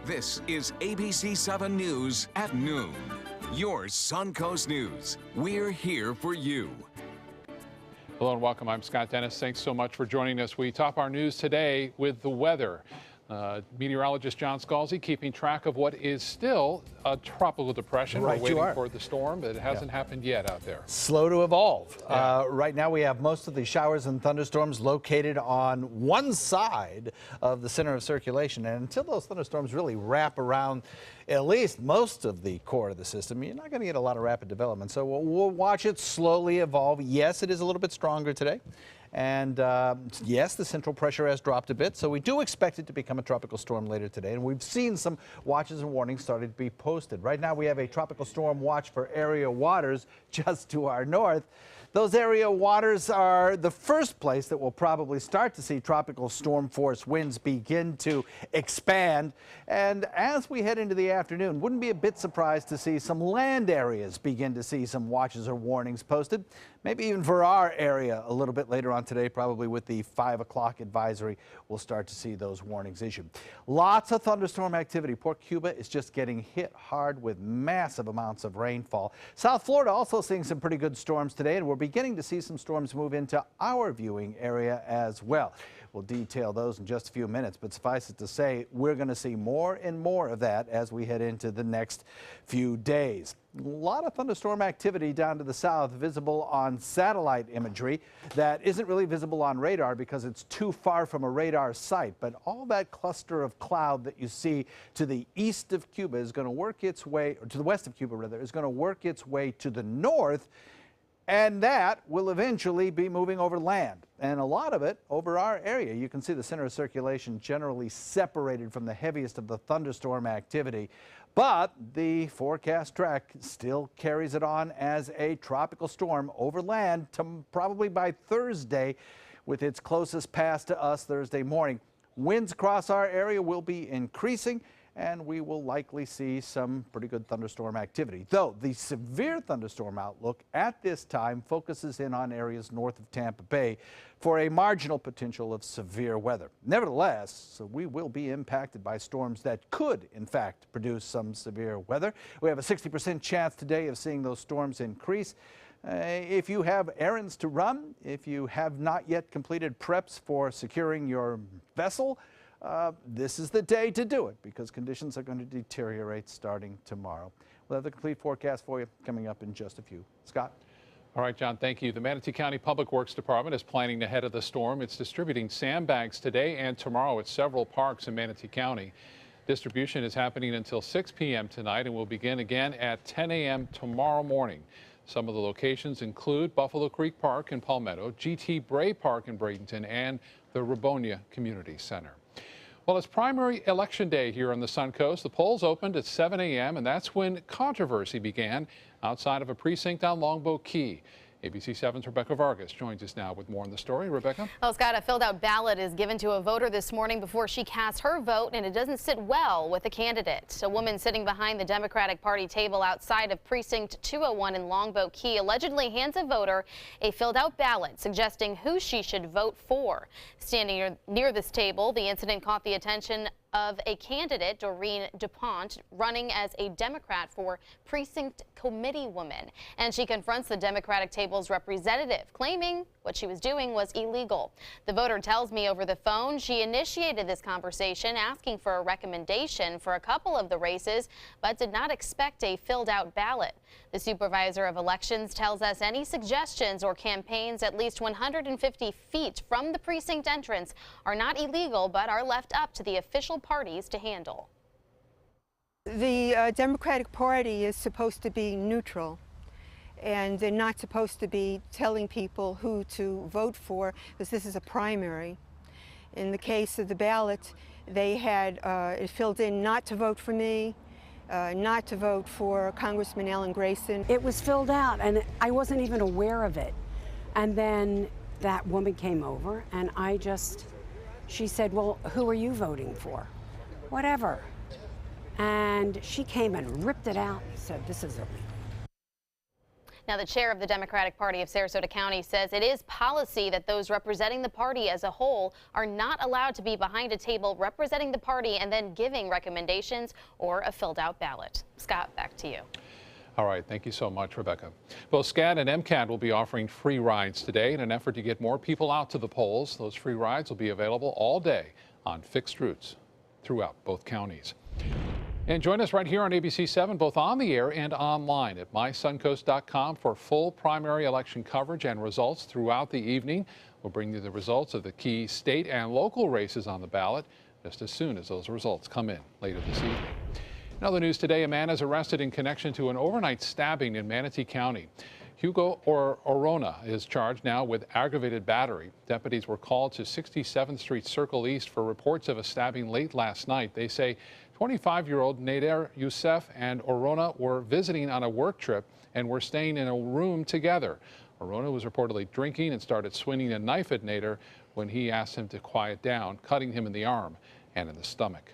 This is ABC 7 News at noon. Your Suncoast News. We're here for you. Hello and welcome. I'm Scott Dennis. Thanks so much for joining us. We top our news today with the weather. Meteorologist John Scalzi keeping track of what is still a tropical depression. Right, we're waiting for the storm, but it hasn't happened yet out there. Slow to evolve. Yeah. Right now we have most of the showers and thunderstorms located on one side of the center of circulation. And until those thunderstorms really wrap around at least most of the core of the system, you're not going to get a lot of rapid development. So we'll watch it slowly evolve. Yes, it is a little bit stronger today. And yes, the central pressure has dropped a bit, so we do expect it to become a tropical storm later today. And we've seen some watches and warnings started to be posted. Right now we have a tropical storm watch for area waters just to our north. Those area waters are the first place that we'll probably start to see tropical storm force winds begin to expand. And as we head into the afternoon, wouldn't be a bit surprised to see some land areas begin to see some watches or warnings posted. Maybe even for our area a little bit later on today, probably with the 5 o'clock advisory, we'll start to see those warnings issued. Lots of thunderstorm activity. Port Cuba is just getting hit hard with massive amounts of rainfall. South Florida also seeing some pretty good storms today, and we're beginning to see some storms move into our viewing area as well. We'll detail those in just a few minutes, but suffice it to say, we're going to see more and more of that as we head into the next few days. A lot of thunderstorm activity down to the south, visible on satellite imagery that isn't really visible on radar because it's too far from a radar site. But all that cluster of cloud that you see to the east of Cuba is going to work its way, or to the west of Cuba rather, is going to work its way to the north. And that will eventually be moving over land, and a lot of it over our area. You can see the center of circulation generally separated from the heaviest of the thunderstorm activity, but the forecast track still carries it on as a tropical storm over land to probably by Thursday, with its closest pass to us Thursday morning. Winds across our area will be increasing, and we will likely see some pretty good thunderstorm activity. Though the severe thunderstorm outlook at this time focuses in on areas north of Tampa Bay for a marginal potential of severe weather. Nevertheless, we will be impacted by storms that could, in fact, produce some severe weather. We have a 60% chance today of seeing those storms increase. If you have errands to run, if you have not yet completed preps for securing your vessel, this is the day to do it because conditions are going to deteriorate starting tomorrow. We'll have the complete forecast for you coming up in just a few. Scott? All right, John, thank you. The Manatee County Public Works Department is planning ahead of the storm. It's distributing sandbags today and tomorrow at several parks in Manatee County. Distribution is happening until 6 p.m. tonight and will begin again at 10 a.m. tomorrow morning. Some of the locations include Buffalo Creek Park in Palmetto, G.T. Bray Park in Bradenton, and the Rabonia Community Center. Well, it's primary election day here on the Suncoast. The polls opened at 7 a.m., and that's when controversy began outside of a precinct on Longboat Key. ABC 7's Rebecca Vargas joins us now with more on the story. Rebecca? Well, Scott, a filled-out ballot is given to a voter this morning before she casts her vote, and it doesn't sit well with a candidate. A woman sitting behind the Democratic Party table outside of Precinct 201 in Longboat Key allegedly hands a voter a filled-out ballot suggesting who she should vote for. Standing near this table, the incident caught the attention of a candidate, Doreen DuPont, running as a Democrat for Precinct Committee Woman. And she confronts the Democratic table's representative, claiming what she was doing was illegal. The voter tells me over the phone she initiated this conversation asking for a recommendation for a couple of the races, but did not expect a filled-out ballot. The supervisor of elections tells us any suggestions or campaigns at least 150 feet from the precinct entrance are not illegal, but are left up to the official parties to handle. The Democratic Party is supposed to be neutral, and they're not supposed to be telling people who to vote for, because this is a primary. In the case of the ballot, they had it filled in not to vote for me, not to vote for Congressman Alan Grayson. It was filled out, and I wasn't even aware of it. And then that woman came over, and she said, well, who are you voting for? Whatever. And she came and ripped it out and said, this is illegal. Now, the chair of the Democratic Party of Sarasota County says it is policy that those representing the party as a whole are not allowed to be behind a table representing the party and then giving recommendations or a filled out ballot. Scott, back to you. All right, thank you so much, Rebecca. Both SCAD and MCAD will be offering free rides today in an effort to get more people out to the polls. Those free rides will be available all day on fixed routes throughout both counties. And join us right here on ABC 7, both on the air and online at mysuncoast.com for full primary election coverage and results throughout the evening. We'll bring you the results of the key state and local races on the ballot just as soon as those results come in later this evening. In other news today, a man is arrested in connection to an overnight stabbing in Manatee County. Hugo Orona is charged now with aggravated battery. Deputies were called to 67th Street Circle East for reports of a stabbing late last night. They say 25-year-old Nader Youssef and Orona were visiting on a work trip and were staying in a room together. Orona was reportedly drinking and started swinging a knife at Nader when he asked him to quiet down, cutting him in the arm and in the stomach.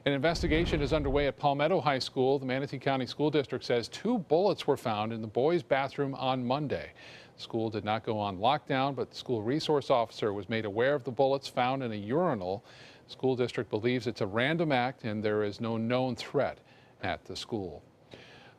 An investigation is underway at Palmetto High School. The Manatee County School District says 2 bullets were found in the boys' bathroom on Monday. The school did not go on lockdown, but the school resource officer was made aware of the bullets found in a urinal. The school district believes it's a random act and there is no known threat at the school.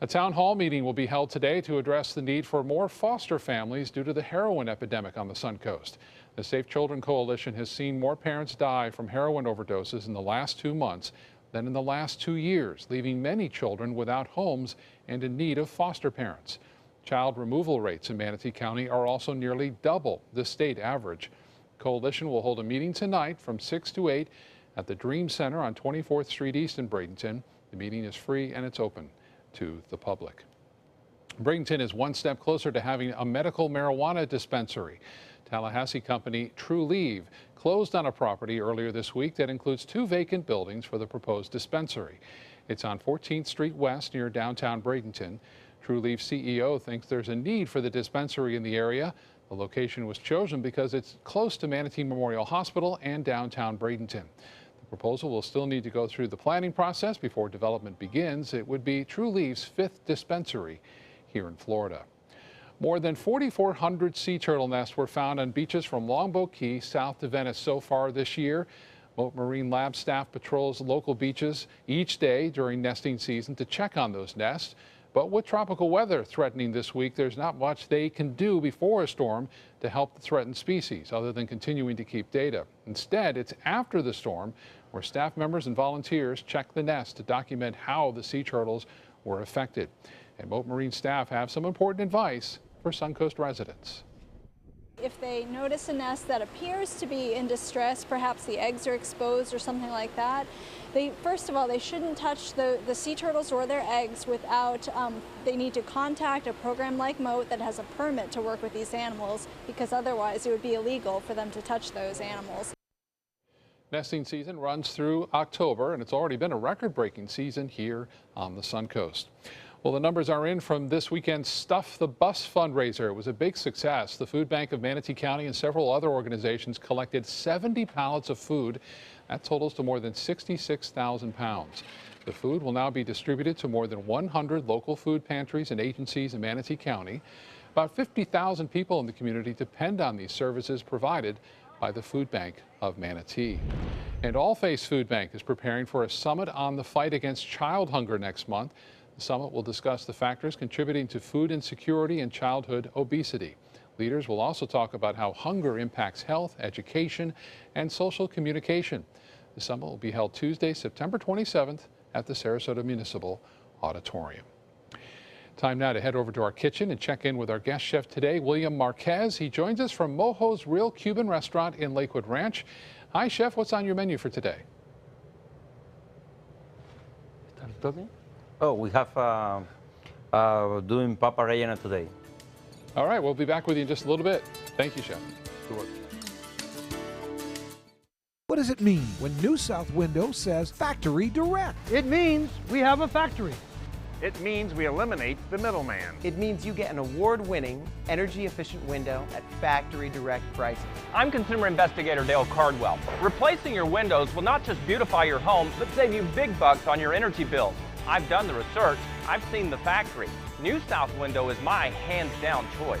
A town hall meeting will be held today to address the need for more foster families due to the heroin epidemic on the Suncoast. The Safe Children Coalition has seen more parents die from heroin overdoses in the last 2 months than in the last 2 years, leaving many children without homes and in need of foster parents. Child removal rates in Manatee County are also nearly double the state average. The coalition will hold a meeting tonight from 6 to 8 at the Dream Center on 24th Street East in Bradenton. The meeting is free and it's open to the public. Bradenton is one step closer to having a medical marijuana dispensary. Tallahassee company True Leave closed on a property earlier this week that includes 2 vacant buildings for the proposed dispensary. It's on 14th Street West near downtown Bradenton. True Leave CEO thinks there's a need for the dispensary in the area. The location was chosen because it's close to Manatee Memorial Hospital and downtown Bradenton. The proposal will still need to go through the planning process before development begins. It would be True Leave's 5th dispensary here in Florida. More than 4,400 sea turtle nests were found on beaches from Longboat Key south to Venice so far this year. Mote Marine Lab staff patrols local beaches each day during nesting season to check on those nests. But with tropical weather threatening this week, there's not much they can do before a storm to help the threatened species other than continuing to keep data. Instead, it's after the storm where staff members and volunteers check the nest to document how the sea turtles were affected. And Mote Marine staff have some important advice for Suncoast residents. If they notice a nest that appears to be in distress, perhaps the eggs are exposed or something like that, first of all, they shouldn't touch the sea turtles or their eggs without, they need to contact a program like Mote that has a permit to work with these animals, because otherwise it would be illegal for them to touch those animals. Nesting season runs through October, and it's already been a record-breaking season here on the Suncoast. Well, the numbers are in from this weekend's Stuff the Bus fundraiser. It was a big success. The Food Bank of Manatee County and several other organizations collected 70 pallets of food. That totals to more than 66,000 pounds. The food will now be distributed to more than 100 local food pantries and agencies in Manatee County. About 50,000 people in the community depend on these services provided by the Food Bank of Manatee. And All Face Food Bank is preparing for a summit on the fight against child hunger next month. The summit will discuss the factors contributing to food insecurity and childhood obesity. Leaders will also talk about how hunger impacts health, education, and social communication. The summit will be held Tuesday, September 27th at the Sarasota Municipal Auditorium. Time now to head over to our kitchen and check in with our guest chef today, William Marquez. He joins us from Mojo's Real Cuban Restaurant in Lakewood Ranch. Hi, Chef. What's on your menu for today? Oh, we have doing papa rellena today. All right, we'll be back with you in just a little bit. Thank you, Chef. Good work. What does it mean when New South Window says Factory Direct? It means we have a factory. It means we eliminate the middleman. It means you get an award-winning, energy-efficient window at factory direct prices. I'm consumer investigator Dale Cardwell. Replacing your windows will not just beautify your home, but save you big bucks on your energy bills. I've done the research. I've seen the factory. New South Window is my hands-down choice.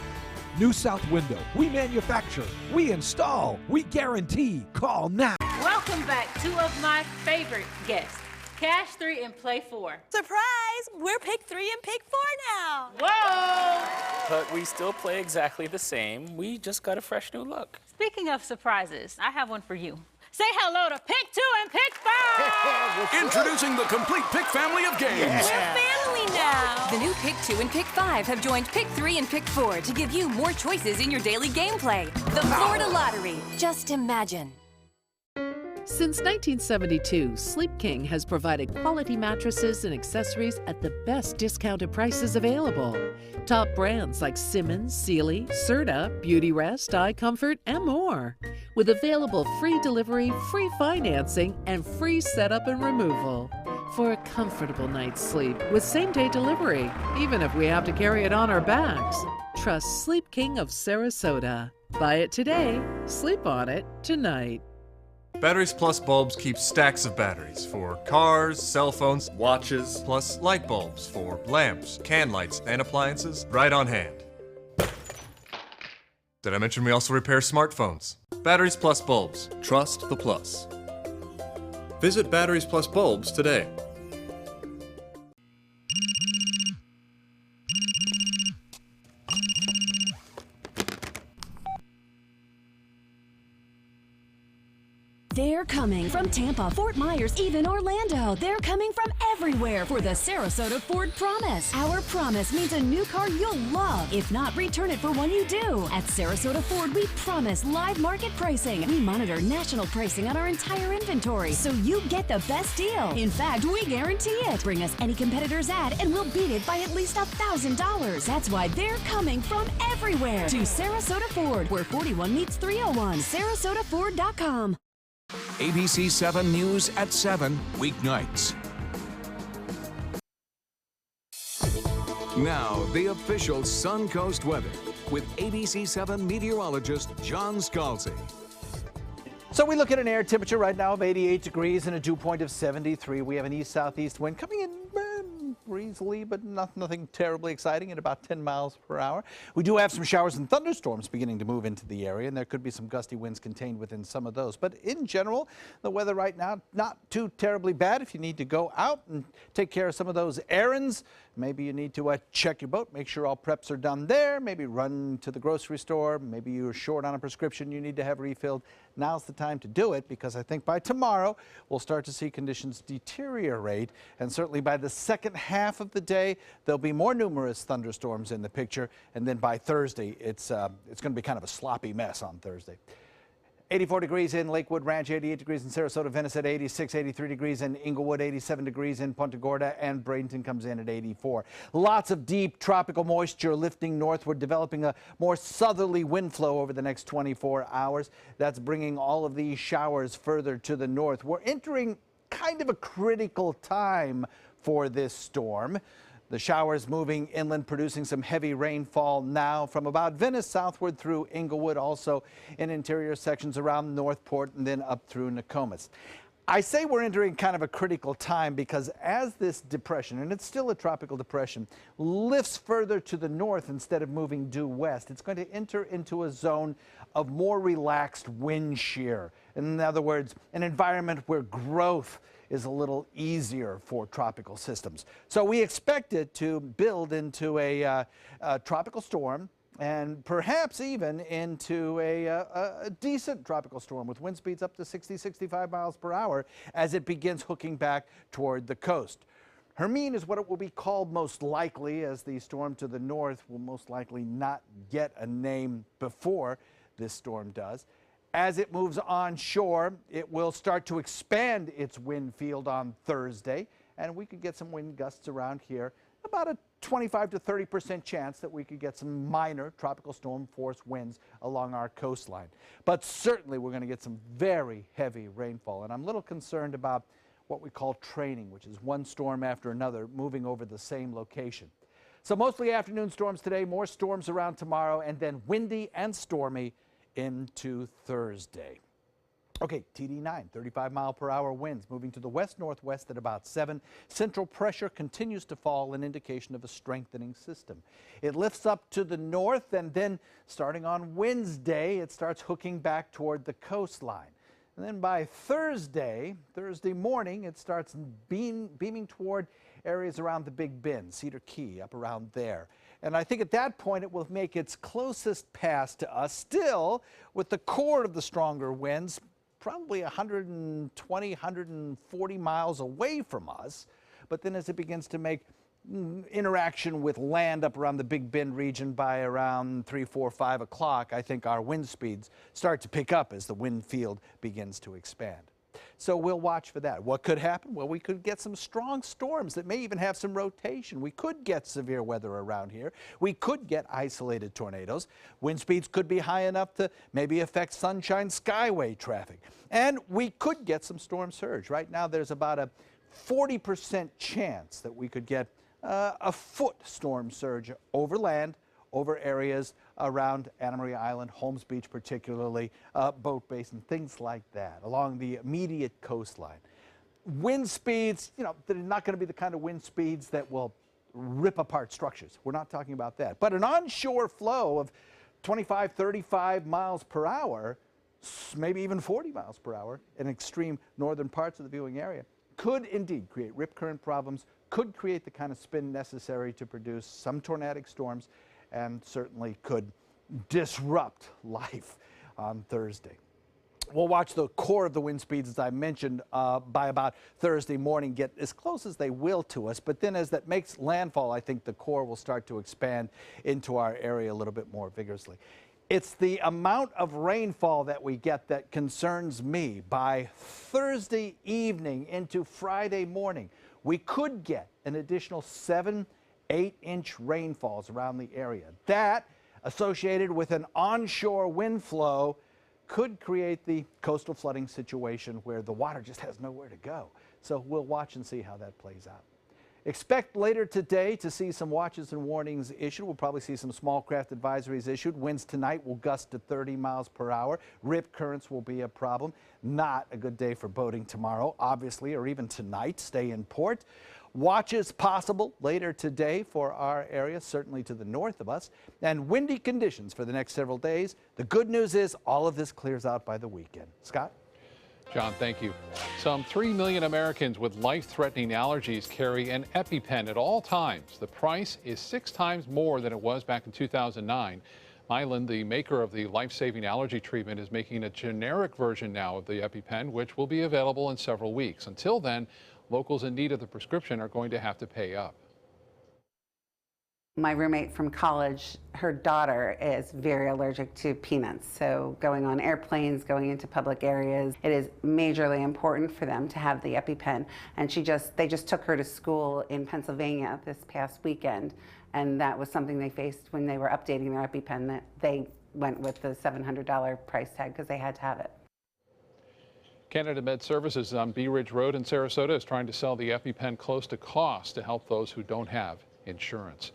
New South Window. We manufacture, we install, we guarantee. Call now. Welcome back, two of my favorite guests, Cash 3 and Play 4. Surprise! We're Pick 3 and Pick 4 now. Whoa! But we still play exactly the same. We just got a fresh new look. Speaking of surprises, I have one for you. Say hello to Pick 2 and Pick 5! Introducing the complete Pick family of games. We're family now. The new Pick 2 and Pick 5 have joined Pick 3 and Pick 4 to give you more choices in your daily gameplay. The Florida Lottery. Just imagine. Since 1972, Sleep King has provided quality mattresses and accessories at the best discounted prices available. Top brands like Simmons, Sealy, Serta, Beauty Rest, Eye Comfort, and more. With available free delivery, free financing, and free setup and removal. For a comfortable night's sleep with same-day delivery, even if we have to carry it on our backs. Trust Sleep King of Sarasota. Buy it today, sleep on it tonight. Batteries Plus bulbs keep stacks of batteries for cars, cell phones, watches, plus light bulbs for lamps, can lights, and appliances right on hand. Did I mention we also repair smartphones? Batteries Plus bulbs. Trust the plus. Visit Batteries Plus bulbs today. They're coming from Tampa, Fort Myers, even Orlando. They're coming from everywhere for the Sarasota Ford Promise. Our promise means a new car you'll love. If not, return it for one you do. At Sarasota Ford, we promise live market pricing. We monitor national pricing on our entire inventory, so you get the best deal. In fact, we guarantee it. Bring us any competitor's ad, and we'll beat it by at least $1,000. That's why they're coming from everywhere to Sarasota Ford, where 41 meets 301. SarasotaFord.com. ABC 7 News at 7 weeknights. Now, the official Suncoast weather with ABC 7 meteorologist John Scalzi. So we look at an air temperature right now of 88 degrees and a dew point of 73. We have an east-southeast wind coming in breezily, but nothing terribly exciting at about 10 miles per hour. We do have some showers and thunderstorms beginning to move into the area, and there could be some gusty winds contained within some of those. But in general, the weather right now, not too terribly bad. If you need to go out and take care of some of those errands, maybe you need to check your boat, make sure all preps are done there, maybe run to the grocery store, maybe you're short on a prescription you need to have refilled. Now's the time to do it, because I think by tomorrow we'll start to see conditions deteriorate, and certainly by the second half of the day there'll be more numerous thunderstorms in the picture, and then by Thursday it's going to be kind of a sloppy mess on Thursday. 84 degrees in Lakewood Ranch, 88 degrees in Sarasota, Venice at 86, 83 degrees in Inglewood, 87 degrees in Punta Gorda, and Bradenton comes in at 84. Lots of deep tropical moisture lifting northward, developing a more southerly wind flow over the next 24 hours. That's bringing all of these showers further to the north. We're entering kind of a critical time for this storm. The showers moving inland, producing some heavy rainfall now from about Venice southward through Inglewood, also in interior sections around Northport and then up through Nokomis. I say we're entering kind of a critical time because as this depression, and it's still a tropical depression, lifts further to the north instead of moving due west, it's going to enter into a zone of more relaxed wind shear. In other words, an environment where growth is a little easier for tropical systems. So we expect it to build into a tropical storm, and perhaps even into a decent tropical storm with wind speeds up to 60, 65 miles per hour as it begins hooking back toward the coast. Hermine is what it will be called most likely, as the storm to the north will most likely not get a name before this storm does. As it moves onshore, it will start to expand its wind field on Thursday, and we could get some wind gusts around here. About a 25 to 30% chance that we could get some minor tropical storm force winds along our coastline. But certainly we're going to get some very heavy rainfall, and I'm a little concerned about what we call training, which is one storm after another moving over the same location. So mostly afternoon storms today, more storms around tomorrow, and then windy and stormy into Thursday. Okay, TD9, 35-mile-per-hour winds moving to the west-northwest at about 7. Central pressure continues to fall, an indication of a strengthening system. It lifts up to the north, and then starting on Wednesday, it starts hooking back toward the coastline. And then by Thursday morning, it starts beaming toward areas around the Big Bend, Cedar Key, up around there. And I think at that point, it will make its closest pass to us, still with the core of the stronger winds, probably 120, 140 miles away from us. But then as it begins to make interaction with land up around the Big Bend region by around 3, 4, 5 o'clock, I think our wind speeds start to pick up as the wind field begins to expand. So we'll watch for that. What could happen? Well, we could get some strong storms that may even have some rotation. We could get severe weather around here. We could get isolated tornadoes. Wind speeds could be high enough to maybe affect Sunshine Skyway traffic. And we could get some storm surge. Right now, there's about a 40% chance that we could get a foot storm surge over land, over areas around Anna Maria Island, Holmes Beach particularly, Boat Basin, things like that, along the immediate coastline. Wind speeds, you know, they're not going to be the kind of wind speeds that will rip apart structures. We're not talking about that. But an onshore flow of 25, 35 miles per hour, maybe even 40 miles per hour in extreme northern parts of the viewing area, could indeed create rip current problems, could create the kind of spin necessary to produce some tornadic storms, and certainly could disrupt life on Thursday. We'll watch the core of the wind speeds, as I mentioned, by about Thursday morning, get as close as they will to us. But then as that makes landfall, I think the core will start to expand into our area a little bit more vigorously. It's the amount of rainfall that we get that concerns me. By Thursday evening into Friday morning, we could get an additional 7, 8-inch rainfalls around the area. That, associated with an onshore wind flow, could create the coastal flooding situation where the water just has nowhere to go. So we'll watch and see how that plays out. Expect later today to see some watches and warnings issued. We'll probably see some small craft advisories issued. Winds tonight will gust to 30 miles per hour. Rip currents will be a problem. Not a good day for boating tomorrow, obviously, or even tonight. Stay in port. Watches possible later today for our area, certainly to the north of us, and windy conditions for the next several days. The good news is all of this clears out by the weekend. Scott? John, thank you. Some 3 million Americans with life-threatening allergies carry an EpiPen at all times. The price is 6 times more than it was back in 2009. Mylan, the maker of the life-saving allergy treatment, is making a generic version now of the EpiPen, which will be available in several weeks. Until then, locals in need of the prescription are going to have to pay up. My roommate from college, her daughter is very allergic to peanuts. So going on airplanes, going into public areas, it is majorly important for them to have the EpiPen. And they just took her to school in Pennsylvania this past weekend. And that was something they faced when they were updating their EpiPen, that they went with the $700 price tag because they had to have it. Canada Med Services on Bee Ridge Road in Sarasota is trying to sell the EpiPen close to cost to help those who don't have insurance.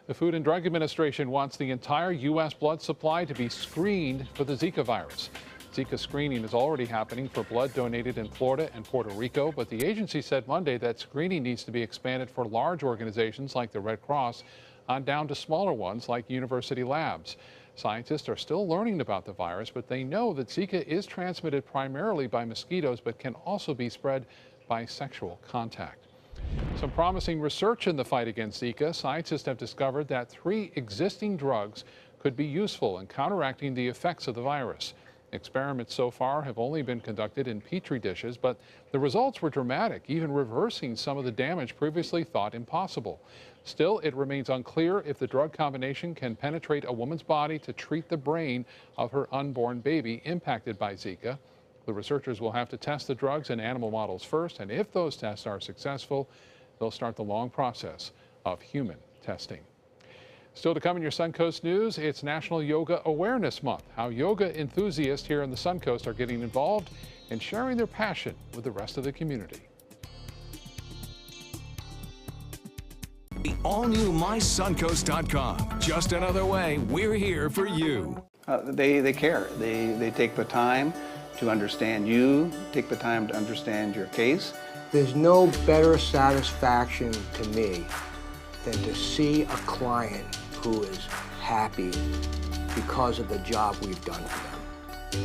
The Food and Drug Administration wants the entire U.S. blood supply to be screened for the Zika virus. Zika screening is already happening for blood donated in Florida and Puerto Rico, but the agency said Monday that screening needs to be expanded for large organizations like the Red Cross on down to smaller ones like university labs. Scientists are still learning about the virus, but they know that Zika is transmitted primarily by mosquitoes, but can also be spread by sexual contact. Some promising research in the fight against Zika. Scientists have discovered that 3 existing drugs could be useful in counteracting the effects of the virus. Experiments so far have only been conducted in petri dishes, but the results were dramatic, even reversing some of the damage previously thought impossible. Still, it remains unclear if the drug combination can penetrate a woman's body to treat the brain of her unborn baby impacted by Zika. The researchers will have to test the drugs in animal models first, and if those tests are successful, they'll start the long process of human testing. Still to come in your Suncoast News, it's National Yoga Awareness Month. How yoga enthusiasts here in the Suncoast are getting involved and sharing their passion with the rest of the community. The all-new MySuncoast.com. Just another way we're here for you. They care. They take the time to understand you, take the time to understand your case. There's no better satisfaction to me than to see a client who is happy because of the job we've done for them.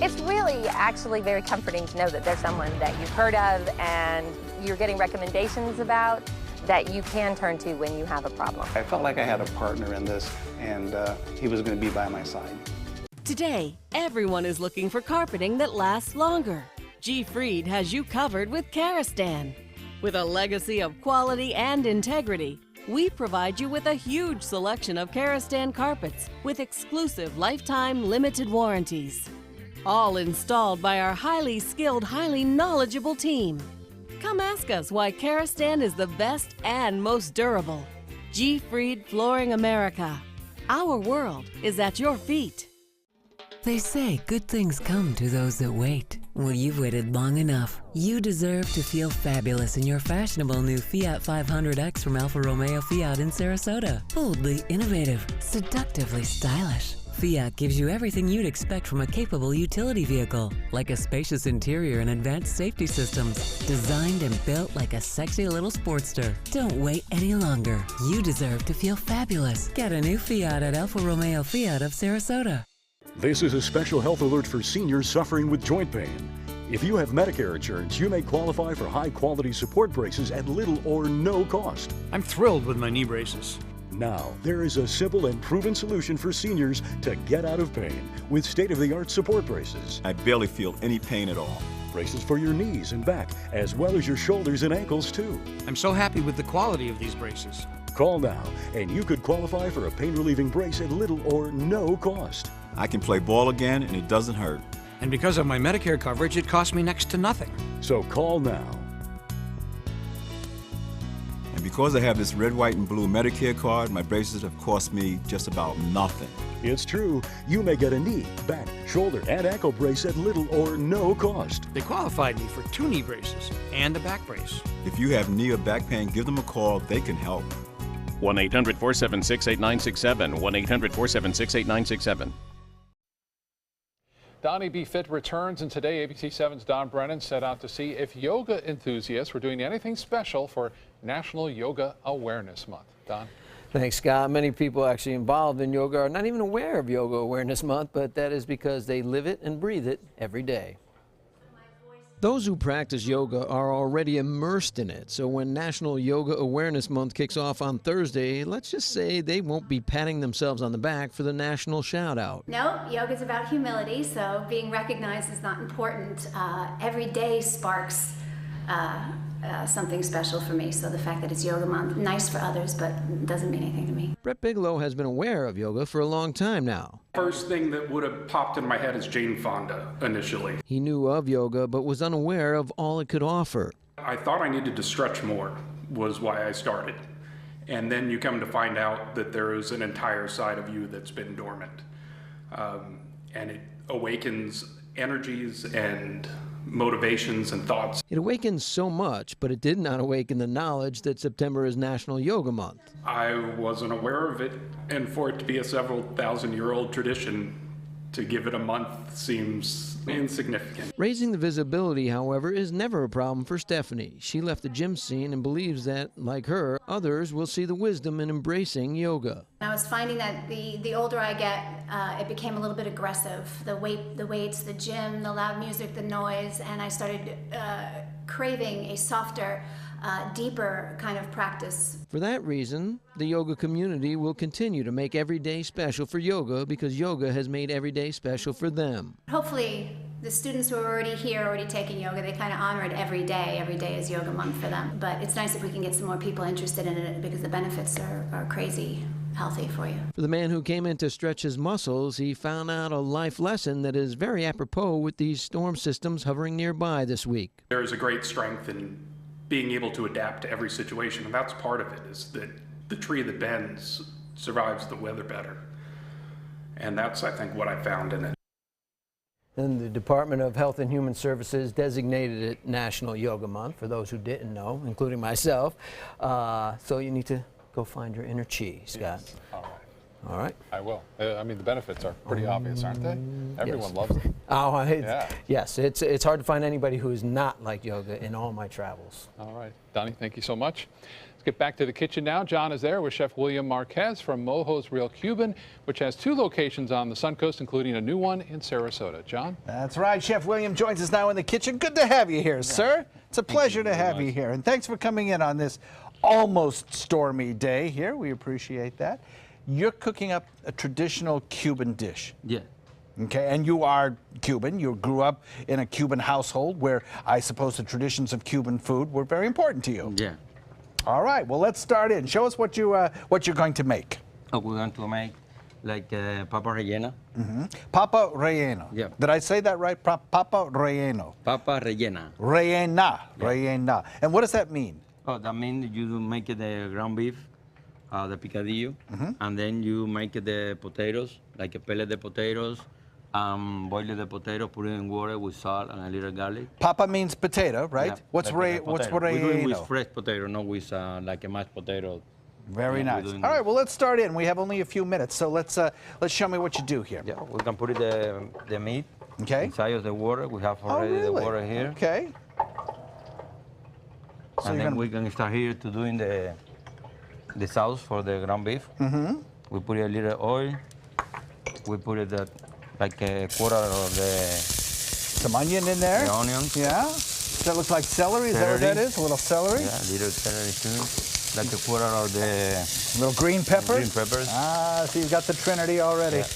It's really actually very comforting to know that there's someone that you've heard of and you're getting recommendations about that you can turn to when you have a problem. I felt like I had a partner in this, and he was going to be by my side. Today, everyone is looking for carpeting that lasts longer. G. Fried has you covered with Karastan. With a legacy of quality and integrity, we provide you with a huge selection of Karastan carpets with exclusive lifetime limited warranties. All installed by our highly skilled, highly knowledgeable team. Come ask us why Karastan is the best and most durable. G. Fried Flooring America. Our world is at your feet. They say good things come to those that wait. Well, you've waited long enough. You deserve to feel fabulous in your fashionable new Fiat 500X from Alfa Romeo Fiat in Sarasota. Boldly innovative, seductively stylish. Fiat gives you everything you'd expect from a capable utility vehicle, like a spacious interior and advanced safety systems, designed and built like a sexy little sportster. Don't wait any longer. You deserve to feel fabulous. Get a new Fiat at Alfa Romeo Fiat of Sarasota. This is a special health alert for seniors suffering with joint pain. If you have Medicare insurance, you may qualify for high-quality support braces at little or no cost. I'm thrilled with my knee braces. Now, there is a simple and proven solution for seniors to get out of pain with state-of-the-art support braces. I barely feel any pain at all. Braces for your knees and back, as well as your shoulders and ankles, too. I'm so happy with the quality of these braces. Call now, and you could qualify for a pain-relieving brace at little or no cost. I can play ball again, and it doesn't hurt. And because of my Medicare coverage, it costs me next to nothing. So call now. And because I have this red, white, and blue Medicare card, my braces have cost me just about nothing. It's true. You may get a knee, back, shoulder, and ankle brace at little or no cost. They qualified me for 2 knee braces and a back brace. If you have knee or back pain, give them a call. They can help. 1-800-476-8967. 1-800-476-8967. Donnie Be Fit returns, and today ABC7's Don Brennan set out to see if yoga enthusiasts were doing anything special for National Yoga Awareness Month. Don? Thanks, Scott. Many people actually involved in yoga are not even aware of Yoga Awareness Month, but that is because they live it and breathe it every day. Those who practice yoga are already immersed in it, so when National Yoga Awareness Month kicks off on Thursday, let's just say they won't be patting themselves on the back for the national shout-out. No, yoga's about humility, so being recognized is not important. Every day sparks something special for me, so the fact that it's Yoga Month, nice for others, but doesn't mean anything to me. Brett Bigelow has been aware of yoga for a long time now. First thing that would have popped in my head is Jane Fonda initially. He knew of yoga but was unaware of all it could offer. I thought I needed to stretch more, was why I started. And then you come to find out that there is an entire side of you that's been dormant. And it awakens energies and motivations and thoughts. It awakens so much, but it did not awaken the knowledge that September is National Yoga Month. I wasn't aware of it, and for it to be a several thousand-year-old tradition, to give it a month seems insignificant. Raising the visibility, however, is never a problem for Stephanie. She left the gym scene and believes that, like her, others will see the wisdom in embracing yoga. I was finding that the older I get, it became a little bit aggressive. The weights, the gym, the loud music, the noise, and I started craving a softer, deeper kind of practice. For that reason, the yoga community will continue to make every day special for yoga because yoga has made every day special for them. Hopefully, the students who are already here, already taking yoga, they kind of honor it every day. Every day is Yoga Month for them. But it's nice if we can get some more people interested in it because the benefits are crazy healthy for you. For the man who came in to stretch his muscles, he found out a life lesson that is very apropos with these storm systems hovering nearby this week. There is a great strength in being able to adapt to every situation, and that's part of it, is that the tree that bends survives the weather better. And that's, I think, what I found in it. And the Department of Health and Human Services designated it National Yoga Month, for those who didn't know, including myself. So you need to go find your inner chi, Scott. Yes. All right. All right. I will. I mean, the benefits are pretty obvious, aren't they? Everyone loves it. Oh, Yeah. yes. It's hard to find anybody who is not like yoga in all my travels. All right. Donnie, thank you so much. Let's get back to the kitchen now. John is there with Chef William Marquez from Mojo's Real Cuban, which has 2 locations on the Suncoast, including a new one in Sarasota. John? That's right. Chef William joins us now in the kitchen. Good to have you here, sir. It's a pleasure to have you here. And thanks for coming in on this almost stormy day here. We appreciate that. You're cooking up a traditional Cuban dish. Yeah. Okay, and you are Cuban. You grew up in a Cuban household where I suppose the traditions of Cuban food were very important to you. Yeah. All right, well, let's start in. Show us what you're going to make. Oh, we're going to make like papa rellena. Papa relleno. Yeah. Did I say that right? Papa relleno. Papa rellena. Rellena. Rellena. And what does that mean? Oh, that means you make the ground beef, the picadillo, and then you make the potatoes, like a pellet the potatoes, boil the potato, put it in water with salt and a little garlic. Papa means potato, right? Yeah, What's like what's We're doing with relleno? fresh potato, not with like a mashed potato. Very Yeah, nice. we're All doing right, well, let's start in. We have only a few minutes, so let's show me what you do here. Yeah, we can put the meat inside of the water. We have already the water here. Okay. So And then we can start here to doing the sauce for the ground beef. We put a little oil. We put it like a quarter of some onion in there. The onions. Yeah. Does that look like celery? Is that what that is? A little celery? Yeah, a little celery too. Like a quarter of the little green peppers. Green peppers. Ah, so you've got the Trinity already. Yeah.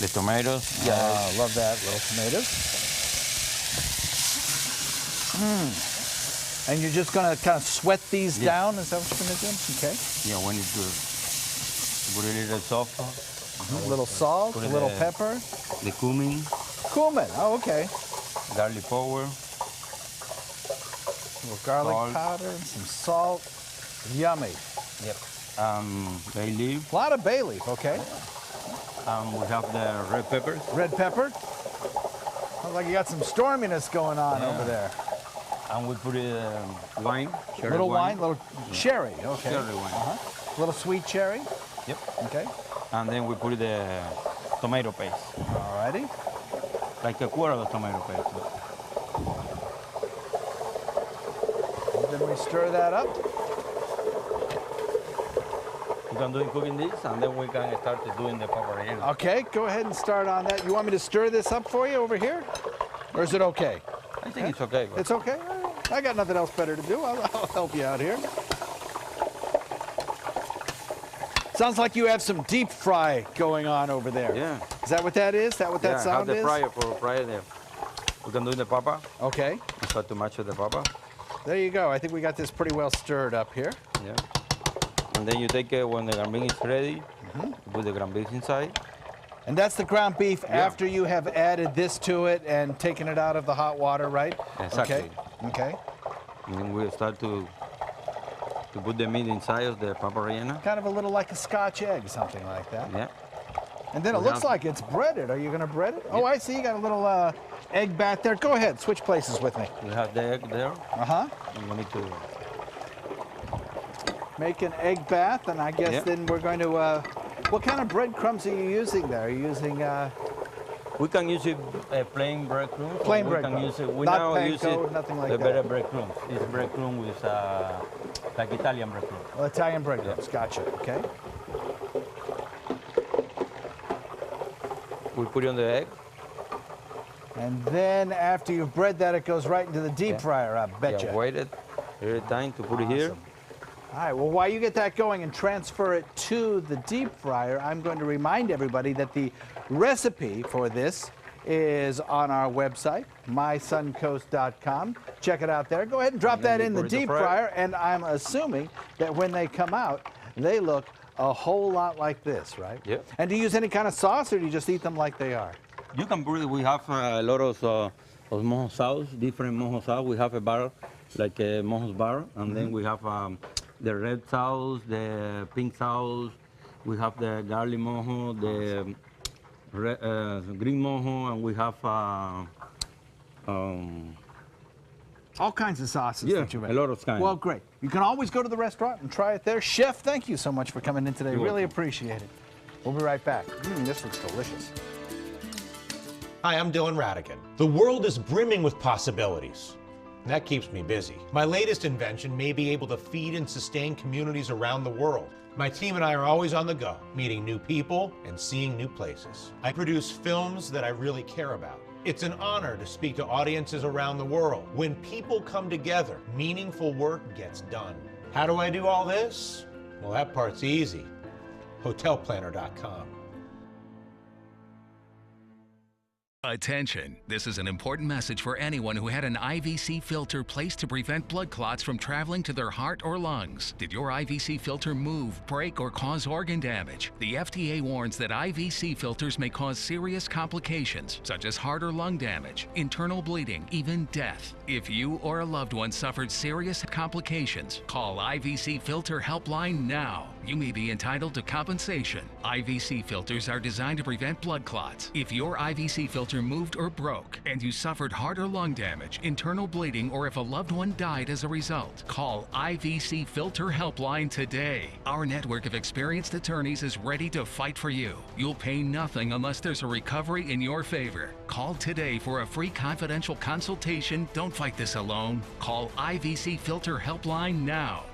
The tomatoes. Yeah, love that. Little tomatoes. And you're just going to kind of sweat these down? Is that what you're going to do? Okay. Yeah, when it's good. Put a little salt. A little salt, a little pepper. The cumin. Cumin, oh, okay. Garlic powder. A little garlic powder, and some salt. Yummy. Yep. Bay leaf. A lot of bay leaf, okay. We have the red peppers. Red pepper. Sounds like you got some storminess going on over there. And we put wine. Cherry little wine, little cherry, okay. Cherry wine. Little sweet cherry. Yep. Okay. And then we put the tomato paste. Alrighty. Like a quarter of tomato paste. And then we stir that up. We can do cooking this, and then we can start doing the papa relleno. Okay, go ahead and start on that. You want me to stir this up for you over here? Or is it okay? I think it's okay. It's okay? All right. I got nothing else better to do. I'll help you out here. Sounds like you have some deep fry going on over there. Yeah. Is that what that is? Is that what that sound is? Yeah, I have the fryer for fry there. We can do the papa. Okay. Start to match with the papa. There you go. I think we got this pretty well stirred up here. Yeah. And then you take it when the ground beef is ready. You put the ground beef inside. And that's the ground beef after you have added this to it and taken it out of the hot water, right? Exactly. Okay. Okay. And then we'll start to put the meat inside of the papa rellena. Kind of a little like a Scotch egg, something like that. Yeah. And then it looks like it's breaded. Are you going to bread it? Oh, I see. You got a little egg bat there. Go ahead. Switch places with me. We have the egg there. Uh-huh. I'm going to make an egg bath, and I guess then we're going to... what kind of breadcrumbs are you using there? Are you using... we can use it plain breadcrumbs. Plain breadcrumbs. We not now use panko, it nothing like the that. better breadcrumbs. It's breadcrumb with like Italian breadcrumbs. Well, Italian breadcrumbs. Gotcha. Okay. We put it on the egg. And then after you've bread that, it goes right into the deep fryer, I betcha. Yeah, wait it every time to put it here. All right, well, while you get that going and transfer it to the deep fryer, I'm going to remind everybody that the recipe for this is on our website, mysuncoast.com. Check it out there. Go ahead and drop that in the deep fryer, and I'm assuming that when they come out, they look a whole lot like this, right? Yeah. And do you use any kind of sauce, or do you just eat them like they are? You can put it. We have a lot of mojo sauce, different mojo sauce. We have a bar, like a mojo's bar, and then we have the red sauce, the pink sauce. We have the garlic mojo, the green mojo, and we have all kinds of sauces that you make. a lot of kinds. Well, great. You can always go to the restaurant and try it there. Chef, thank you so much for coming in today. You're Really welcome. appreciate it. We'll be right back. This looks delicious. Hi, I'm Dylan Radigan. The world is brimming with possibilities. And that keeps me busy. My latest invention may be able to feed and sustain communities around the world. My team and I are always on the go, meeting new people and seeing new places. I produce films that I really care about. It's an honor to speak to audiences around the world. When people come together, meaningful work gets done. How do I do all this? Well, that part's easy. HotelPlanner.com. Attention, this is an important message for anyone who had an IVC filter placed to prevent blood clots from traveling to their heart or lungs. Did your IVC filter move, break, or cause organ damage? The FDA warns that IVC filters may cause serious complications, such as heart or lung damage, internal bleeding, even death. If you or a loved one suffered serious complications, call IVC Filter Helpline now. You may be entitled to compensation. IVC filters are designed to prevent blood clots. If your IVC filter moved or broke and you suffered heart or lung damage, internal bleeding, or if a loved one died as a result, call IVC Filter Helpline today. Our network of experienced attorneys is ready to fight for you. You'll pay nothing unless there's a recovery in your favor. Call today for a free confidential consultation. Don't fight this alone. Call IVC Filter Helpline now.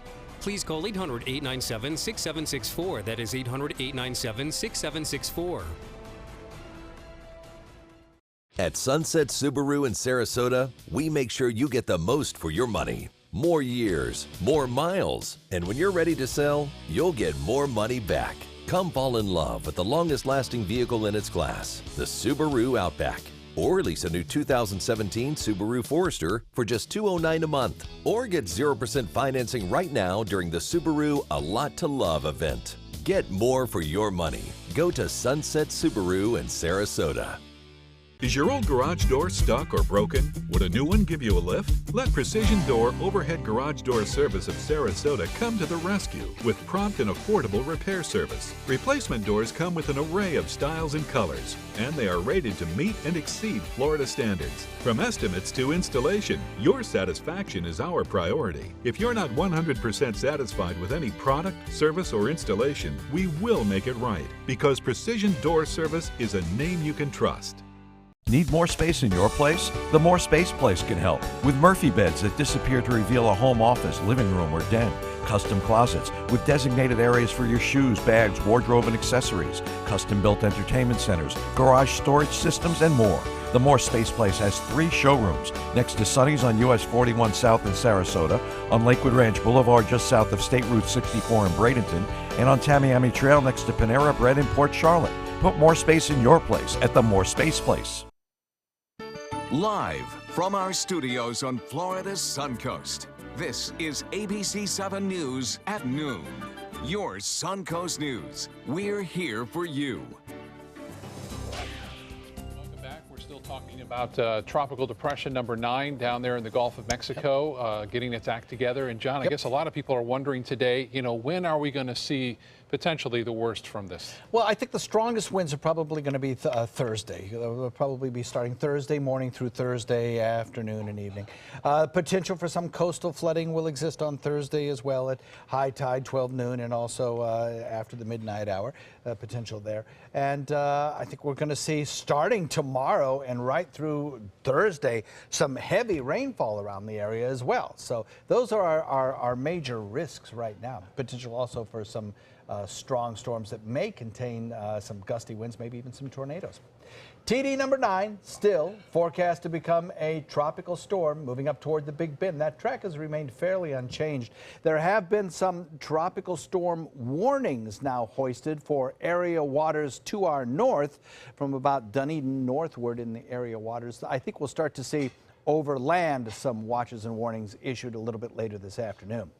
Please call 800-897-6764. That is 800-897-6764. At Sunset Subaru in Sarasota, we make sure you get the most for your money. More years, more miles, and when you're ready to sell, you'll get more money back. Come fall in love with the longest-lasting vehicle in its class, the Subaru Outback. Or lease a new 2017 Subaru Forester for just $209 a month. Or get 0% financing right now during the Subaru A Lot to Love event. Get more for your money. Go to Sunset Subaru in Sarasota. Is your old garage door stuck or broken? Would a new one give you a lift? Let Precision Door Overhead Garage Door Service of Sarasota come to the rescue with prompt and affordable repair service. Replacement doors come with an array of styles and colors, and they are rated to meet and exceed Florida standards. From estimates to installation, your satisfaction is our priority. If you're not 100% satisfied with any product, service, or installation, we will make it right, because Precision Door Service is a name you can trust. Need more space in your place? The More Space Place can help. With Murphy beds that disappear to reveal a home office, living room, or den. Custom closets with designated areas for your shoes, bags, wardrobe, and accessories. Custom-built entertainment centers, garage storage systems, and more. The More Space Place has 3 showrooms next to Sonny's on US 41 South in Sarasota, on Lakewood Ranch Boulevard just south of State Route 64 in Bradenton, and on Tamiami Trail next to Panera Bread in Port Charlotte. Put more space in your place at the More Space Place. Live from our studios on Florida's Suncoast, this is ABC 7 News at noon. Your Suncoast News. We're here for you. Welcome back. We're still talking about Tropical Depression number 9 down there in the Gulf of Mexico, getting its act together. And John, I guess a lot of people are wondering today, when are we going to see potentially the worst from this? Well, I think the strongest winds are probably going to be Thursday. They'll probably be starting Thursday morning through Thursday afternoon and evening. Potential for some coastal flooding will exist on Thursday as well at high tide, 12 noon, and also after the midnight hour, potential there. And I think we're going to see starting tomorrow and right through Thursday some heavy rainfall around the area as well. So those are our major risks right now. Potential also for some strong storms that may contain some gusty winds, maybe even some tornadoes. TD number 9 still forecast to become a tropical storm moving up toward the Big Bend. That track has remained fairly unchanged. There have been some tropical storm warnings now hoisted for area waters to our north from about Dunedin northward in the area waters. I think we'll start to see over land some watches and warnings issued a little bit later this afternoon.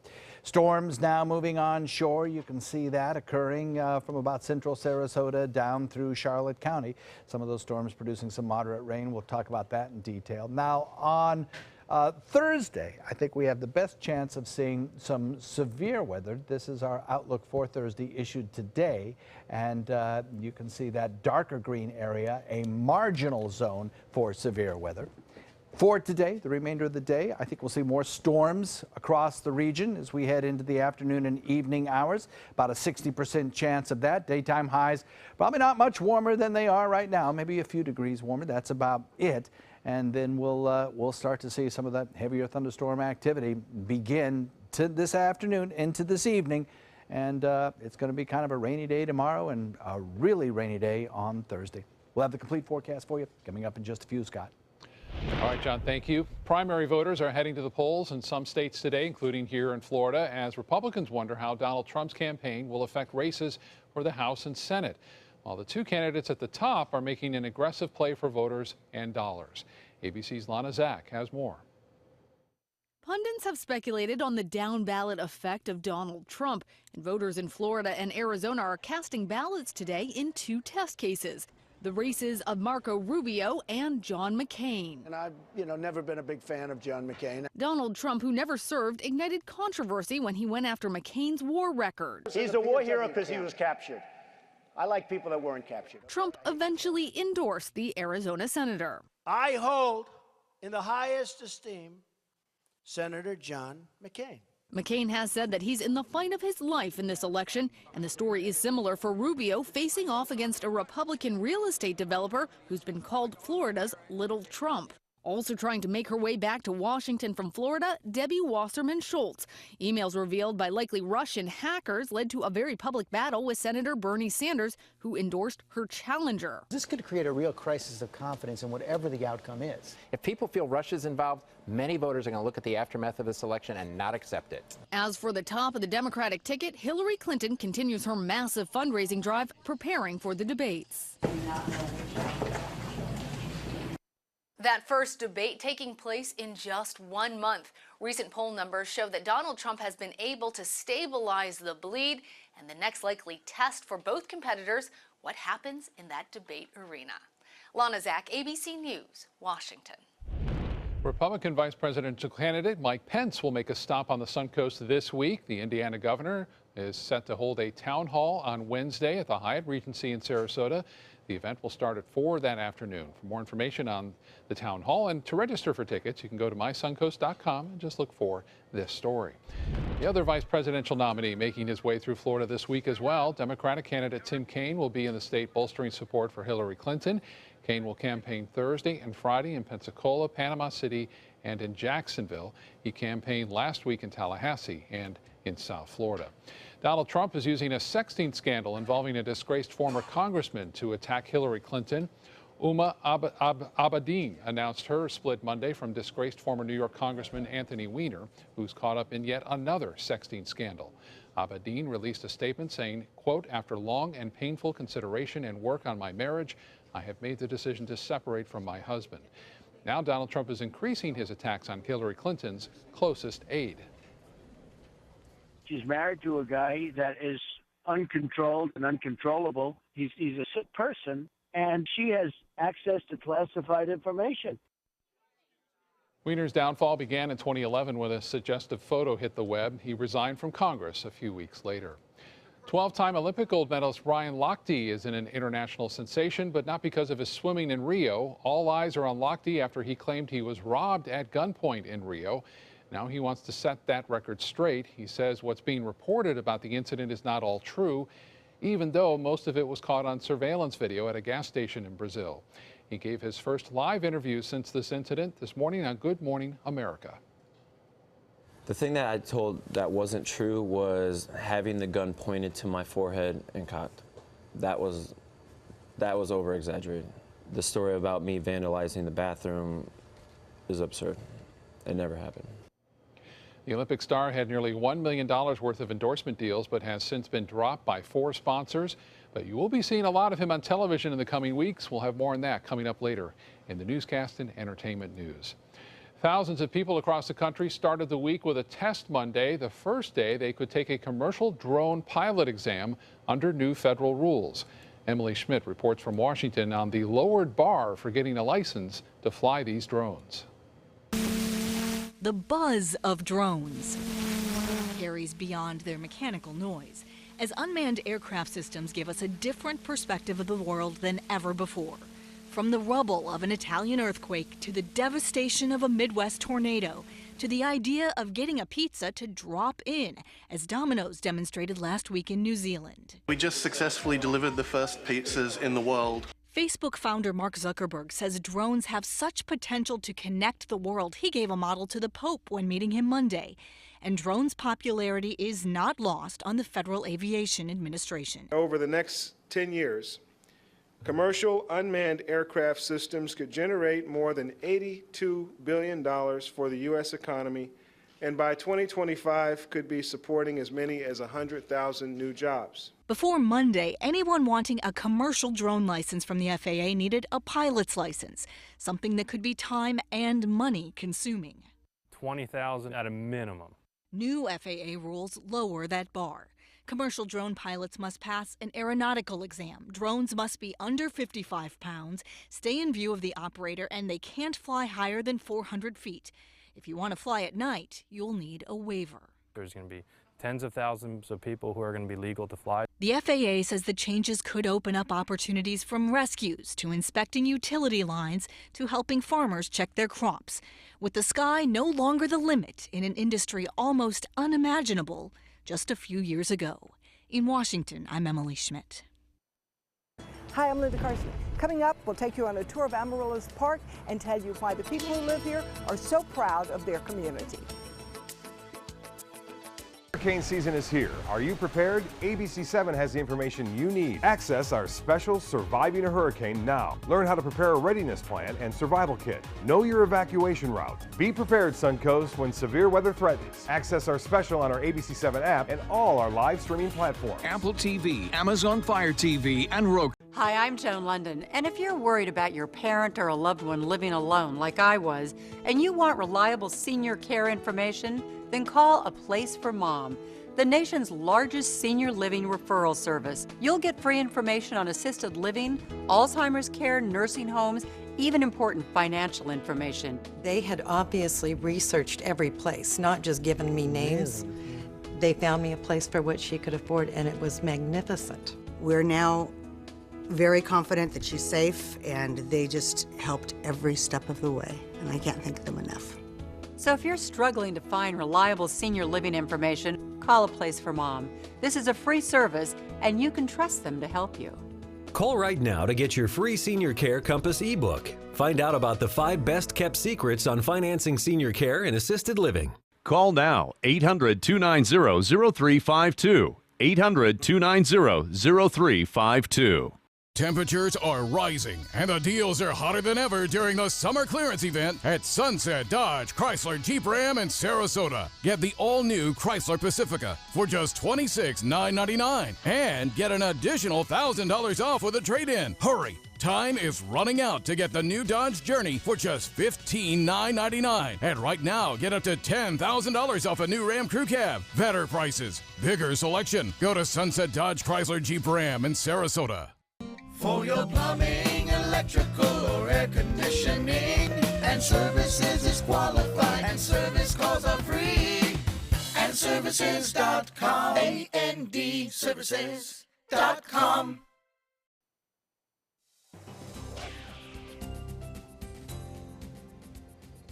Storms now moving on shore. You can see that occurring from about central Sarasota down through Charlotte County. Some of those storms producing some moderate rain. We'll talk about that in detail. Now on Thursday, I think we have the best chance of seeing some severe weather. This is our outlook for Thursday issued today. And you can see that darker green area, a marginal zone for severe weather. For today, the remainder of the day, I think we'll see more storms across the region as we head into the afternoon and evening hours. About a 60% chance of that. Daytime highs probably not much warmer than they are right now, maybe a few degrees warmer. That's about it. And then we'll start to see some of that heavier thunderstorm activity begin to this afternoon into this evening. And it's going to be kind of a rainy day tomorrow and a really rainy day on Thursday. We'll have the complete forecast for you coming up in just a few, Scott. All right, John, thank you. Primary voters are heading to the polls in some states today, including here in Florida, as Republicans wonder how Donald Trump's campaign will affect races for the House and Senate, while the two candidates at the top are making an aggressive play for voters and dollars. ABC's Lana Zach has more. Pundits have speculated on the down-ballot effect of Donald Trump, and voters in Florida and Arizona are casting ballots today in two test cases. The races of Marco Rubio and John McCain. And I've, never been a big fan of John McCain. Donald Trump, who never served, ignited controversy when he went after McCain's war record. He's a war hero because he was captured. I like people that weren't captured. Trump eventually endorsed the Arizona senator. I hold in the highest esteem Senator John McCain. McCain has said that he's in the fight of his life in this election, and the story is similar for Rubio, facing off against a Republican real estate developer who's been called Florida's Little Trump. Also trying to make her way back to Washington from Florida, Debbie Wasserman Schultz. Emails revealed by likely Russian hackers led to a very public battle with Senator Bernie Sanders, who endorsed her challenger. This could create a real crisis of confidence in whatever the outcome is. If people feel Russia's involved, many voters are going to look at the aftermath of this election and not accept it. As for the top of the Democratic ticket, Hillary Clinton continues her massive fundraising drive, preparing for the debates. That first debate taking place in just 1 month. Recent poll numbers show that Donald Trump has been able to stabilize the bleed, and the next likely test for both competitors, what happens in that debate arena. Lana Zach, ABC News, Washington. Republican vice presidential candidate Mike Pence will make a stop on the Suncoast this week. The Indiana governor is set to hold a town hall on Wednesday at the Hyatt Regency in Sarasota. The event will start at 4 that afternoon. For more information on the town hall and to register for tickets, you can go to mysuncoast.com and just look for this story. The other vice presidential nominee making his way through Florida this week as well, Democratic candidate Tim Kaine will be in the state bolstering support for Hillary Clinton. Kaine will campaign Thursday and Friday in Pensacola, Panama City, and in Jacksonville. He campaigned last week in Tallahassee and in South Florida. Donald Trump is using a sexting scandal involving a disgraced former congressman to attack Hillary Clinton. Uma Abedin announced her split Monday from disgraced former New York Congressman Anthony Weiner, who's caught up in yet another sexting scandal. Abedin released a statement saying, quote, "After long and painful consideration and work on my marriage, I have made the decision to separate from my husband." Now Donald Trump is increasing his attacks on Hillary Clinton's closest aide. She's married to a guy that is uncontrolled and uncontrollable. He's a sick person, and she has access to classified information. Weiner's downfall began in 2011 when a suggestive photo hit the web. He resigned from Congress a few weeks later. 12-time Olympic gold medalist Ryan Lochte is an international sensation, but not because of his swimming in Rio. All eyes are on Lochte after he claimed he was robbed at gunpoint in Rio. Now he wants to set that record straight. He says what's being reported about the incident is not all true, even though most of it was caught on surveillance video at a gas station in Brazil. He gave his first live interview since this incident this morning on Good Morning America. The thing that I told that wasn't true was having the gun pointed to my forehead and cocked. That was over-exaggerated. The story about me vandalizing the bathroom is absurd. It never happened. The Olympic star had nearly $1 million worth of endorsement deals, but has since been dropped by 4 sponsors. But you will be seeing a lot of him on television in the coming weeks. We'll have more on that coming up later in the newscast and entertainment news. Thousands of people across the country started the week with a test Monday, the first day they could take a commercial drone pilot exam under new federal rules. Emily Schmidt reports from Washington on the lowered bar for getting a license to fly these drones. The buzz of drones carries beyond their mechanical noise, as unmanned aircraft systems give us a different perspective of the world than ever before. From the rubble of an Italian earthquake to the devastation of a Midwest tornado to the idea of getting a pizza to drop in, as Domino's demonstrated last week in New Zealand. We just successfully delivered the first pizzas in the world. Facebook founder Mark Zuckerberg says drones have such potential to connect the world. He gave a model to the Pope when meeting him Monday. And drones' popularity is not lost on the Federal Aviation Administration. Over the next 10 years, commercial unmanned aircraft systems could generate more than $82 billion for the U.S. economy, and by 2025 could be supporting as many as 100,000 new jobs. Before Monday, anyone wanting a commercial drone license from the FAA needed a pilot's license, something that could be time and money consuming. $20,000 at a minimum. New FAA rules lower that bar. Commercial drone pilots must pass an aeronautical exam. Drones must be under 55 pounds, stay in view of the operator, and they can't fly higher than 400 feet. If you want to fly at night, you'll need a waiver. There's going to be tens of thousands of people who are going to be legal to fly. The FAA says the changes could open up opportunities from rescues to inspecting utility lines to helping farmers check their crops. With the sky no longer the limit in an industry almost unimaginable just a few years ago. In Washington, I'm Emily Schmidt. Hi, I'm Linda Carson. Coming up, we'll take you on a tour of Amaryllis Park and tell you why the people who live here are so proud of their community. Hurricane season is here. Are you prepared? ABC7 has the information you need. Access our special Surviving a Hurricane now. Learn how to prepare a readiness plan and survival kit. Know your evacuation route. Be prepared, Suncoast, when severe weather threatens. Access our special on our ABC7 app and all our live streaming platforms. Apple TV, Amazon Fire TV, and Roku. Hi, I'm Joan London, and if you're worried about your parent or a loved one living alone like I was, and you want reliable senior care information, then call A Place for Mom, the nation's largest senior living referral service. You'll get free information on assisted living, Alzheimer's care, nursing homes, even important financial information. They had obviously researched every place, not just given me names. They found me a place for what she could afford, and it was magnificent. We're now very confident that she's safe, and they just helped every step of the way, and I can't thank them enough. So if you're struggling to find reliable senior living information, call A Place for Mom. This is a free service, and you can trust them to help you. Call right now to get your free Senior Care Compass ebook. Find out about the 5 best-kept secrets on financing senior care and assisted living. Call now, 800-290-0352. 800-290-0352. Temperatures are rising, and the deals are hotter than ever during the summer clearance event at Sunset Dodge Chrysler Jeep Ram in Sarasota. Get the all-new Chrysler Pacifica for just $26,999 and get an additional $1,000 off with a trade-in. Hurry! Time is running out to get the new Dodge Journey for just $15,999. And right now, get up to $10,000 off a new Ram Crew Cab. Better prices, bigger selection. Go to Sunset Dodge Chrysler Jeep Ram in Sarasota. For your plumbing, electrical, or air conditioning, and services is qualified, and service calls are free. And services.com, A-N-D, services.com.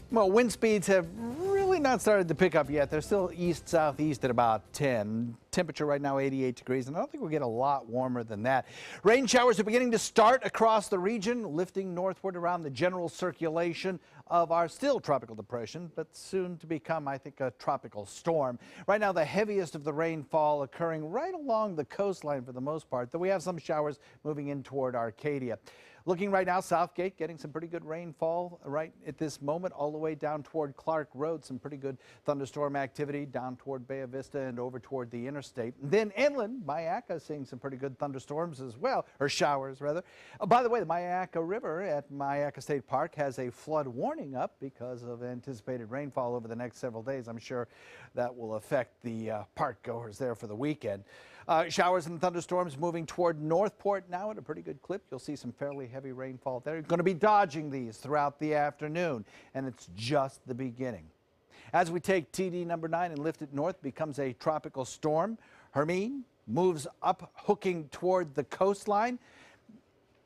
Well, wind speeds have really not started to pick up yet. They're still east-southeast at about 10. Temperature right now 88 degrees, and I don't think we'll get a lot warmer than that. Rain showers are beginning to start across the region, lifting northward around the general circulation of our still tropical depression, but soon to become, I think, a tropical storm. Right now, the heaviest of the rainfall occurring right along the coastline for the most part, though we have some showers moving in toward Arcadia. Looking right now, Southgate getting some pretty good rainfall right at this moment, all the way down toward Clark Road. Some pretty good thunderstorm activity down toward Bay Vista and over toward the interstate. And then inland, Myakka seeing some pretty good thunderstorms as well, or showers rather. Oh, by the way, the Myakka River at Myakka State Park has a flood warning up because of anticipated rainfall over the next several days. I'm sure that will affect the park goers there for the weekend. Showers and thunderstorms moving toward Northport now at a pretty good clip. You'll see some fairly heavy rainfall there. You're going to be dodging these throughout the afternoon, and it's just the beginning. As we take TD number 9 and lift it north, becomes a tropical storm. Hermine moves up, hooking toward the coastline.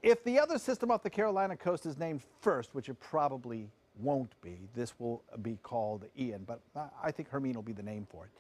if the other system off the Carolina coast is named first, which it probably won't be, this will be called Ian, but I think Hermine will be the name for it.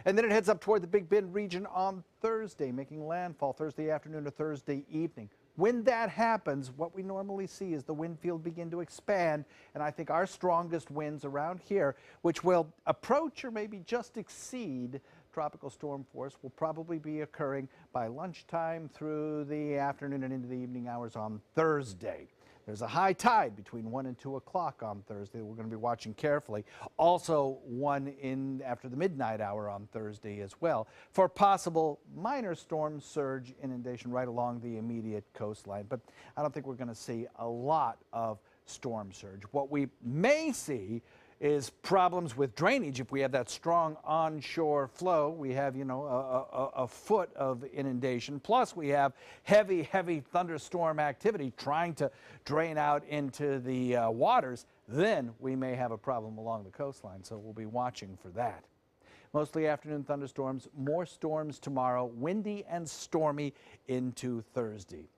And then it heads up toward the Big Bend region on Thursday, making landfall Thursday afternoon or Thursday evening. When that happens, what we normally see is the wind field begin to expand, and I think our strongest winds around here, which will approach or maybe just exceed tropical storm force, will probably be occurring by lunchtime through the afternoon and into the evening hours on Thursday. There's a high tide between 1 and 2 o'clock on Thursday. We're going to be watching carefully. Also, one in after the midnight hour on Thursday as well for possible minor storm surge inundation right along the immediate coastline. But I don't think we're going to see a lot of storm surge. What we may see is problems with drainage. If we have that strong onshore flow, we have, a foot of inundation. Plus, we have heavy thunderstorm activity trying to drain out into the waters. Then we may have a problem along the coastline, so we'll be watching for that. Mostly afternoon thunderstorms, more storms tomorrow, windy and stormy into Thursday.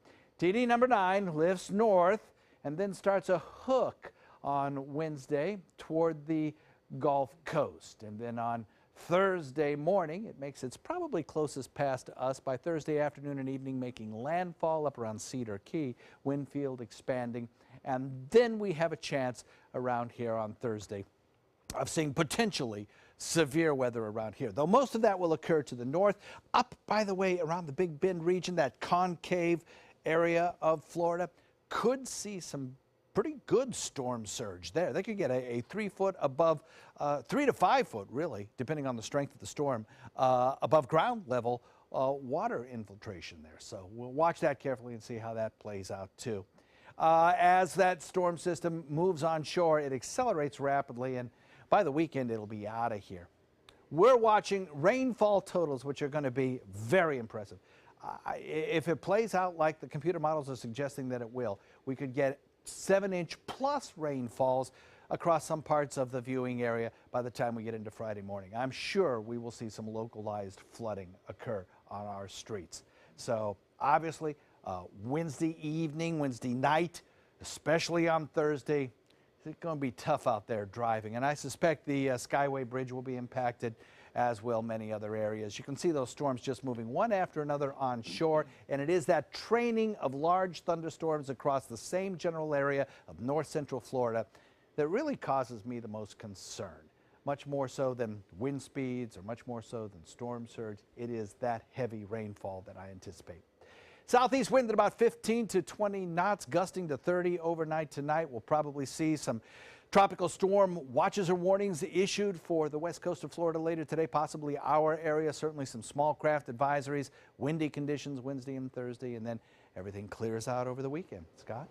TD number 9 lifts north and then starts a hook on Wednesday toward the Gulf Coast. And then on Thursday morning, it makes its probably closest pass to us by Thursday afternoon and evening, making landfall up around Cedar Key, wind field expanding. And then we have a chance around here on Thursday of seeing potentially severe weather around here, though most of that will occur to the north. Up, by the way, around the Big Bend region, that concave area of Florida, could see some pretty good storm surge there. They could get a 3 foot above, 3 to 5 foot really, depending on the strength of the storm, above ground level water infiltration there. So we'll watch that carefully and see how that plays out too. As that storm system moves onshore, it accelerates rapidly, and by the weekend it'll be out of here. We're watching rainfall totals, which are going to be very impressive. If it plays out like the computer models are suggesting that it will, we could get 7-inch plus rainfalls across some parts of the viewing area by the time we get into Friday morning. I'm sure we will see some localized flooding occur on our streets. So obviously Wednesday evening, Wednesday night, especially on Thursday, it's going to be tough out there driving. And I suspect the Skyway Bridge will be impacted, as will many other areas. You can see those storms just moving one after another onshore, and it is that training of large thunderstorms across the same general area of north central Florida that really causes me the most concern. Much more so than wind speeds or much more so than storm surge, it is that heavy rainfall that I anticipate. Southeast wind at about 15 to 20 knots, gusting to 30 overnight tonight. We'll probably see some tropical storm watches or warnings issued for the west coast of Florida later today, possibly our area, certainly some small craft advisories, windy conditions Wednesday and Thursday, and then everything clears out over the weekend. Scott?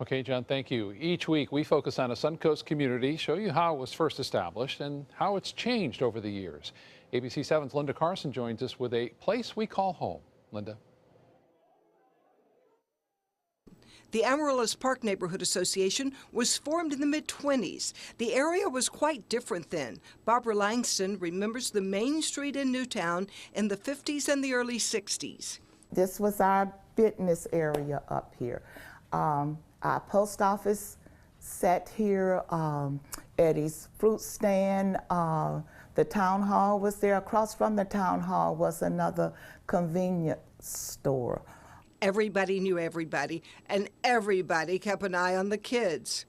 Okay, John, thank you. Each week we focus on a Suncoast community, show you how it was first established and how it's changed over the years. ABC 7's Linda Carson joins us with a place we call home. Linda. The Amaryllis Park Neighborhood Association was formed in the mid-20s. The area was quite different then. Barbara Langston remembers the main street in Newtown in the 50s and the early 60s. This was our business area up here. Our post office sat here, Eddie's fruit stand, the town hall was there. Across from the town hall was another convenience store. Everybody knew everybody, and everybody kept an eye on the kids.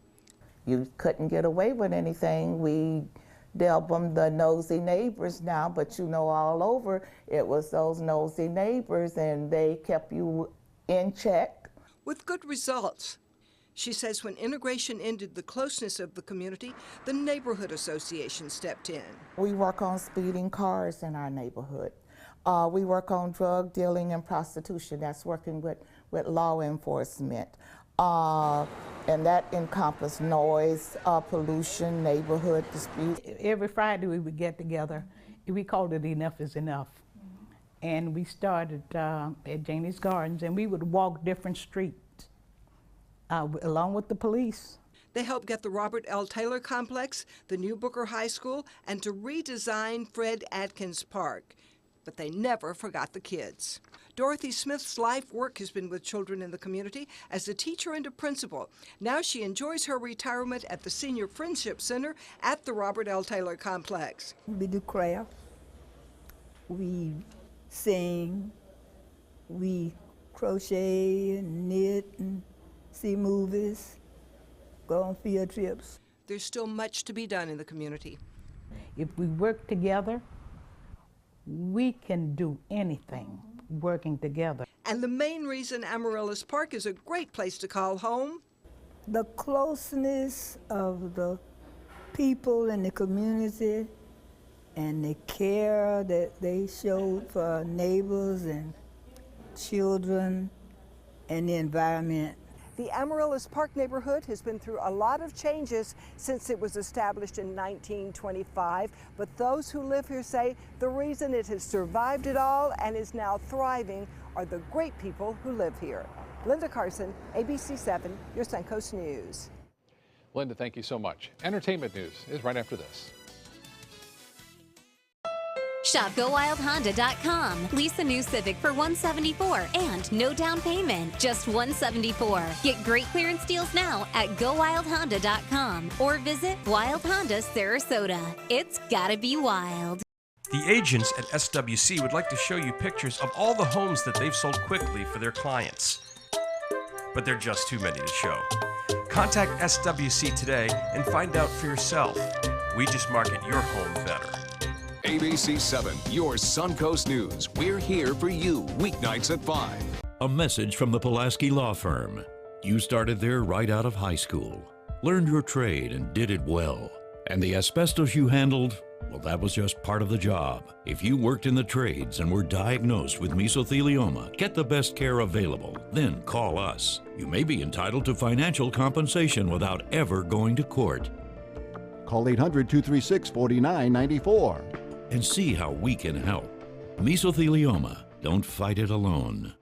You couldn't get away with anything. We dubbed them the nosy neighbors now, but you know, all over it was those nosy neighbors, and they kept you in check. With good results. She says when integration ended the closeness of the community, the neighborhood association stepped in. We work on speeding cars in our neighborhood. We work on drug dealing and prostitution. That's working with law enforcement. And that encompasses noise, pollution, neighborhood disputes. Every Friday we would get together. We called it Enough is Enough. And we started at Janie's Gardens, and we would walk different streets along with the police. They helped get the Robert L. Taylor Complex, the new Booker High School, and to redesign Fred Atkins Park. but they never forgot the kids. Dorothy Smith's life work has been with children in the community as a teacher and a principal. Now she enjoys her retirement at the Senior Friendship Center at the Robert L. Taylor Complex. We do craft, we sing, we crochet and knit and see movies, go on field trips. There's still much to be done in the community. If we work together, we can do anything working together. And the main reason Amaryllis Park is a great place to call home? The closeness of the people in the community and the care that they showed for our neighbors and children and the environment. The Amaryllis Park neighborhood has been through a lot of changes since it was established in 1925, but those who live here say the reason it has survived it all and is now thriving are the great people who live here. Linda Carson, ABC 7, your Suncoast News. Linda, thank you so much. Entertainment news is right after this. Shop GoWildHonda.com. Lease a new Civic for $174 and no down payment, just $174. Get great clearance deals now at GoWildHonda.com or visit Wild Honda Sarasota. It's gotta be wild. The agents at SWC would like to show you pictures of all the homes that they've sold quickly for their clients. But they're just too many to show. Contact SWC today and find out for yourself. We just market your home better. ABC 7, your Suncoast News. We're here for you weeknights at 5. A message from the Pulaski Law Firm. You started there right out of high school, learned your trade and did it well. And the asbestos you handled, well, that was just part of the job. If you worked in the trades and were diagnosed with mesothelioma, get the best care available, then call us. You may be entitled to financial compensation without ever going to court. Call 800-236-4994. And see how we can help. Mesothelioma, don't fight it alone.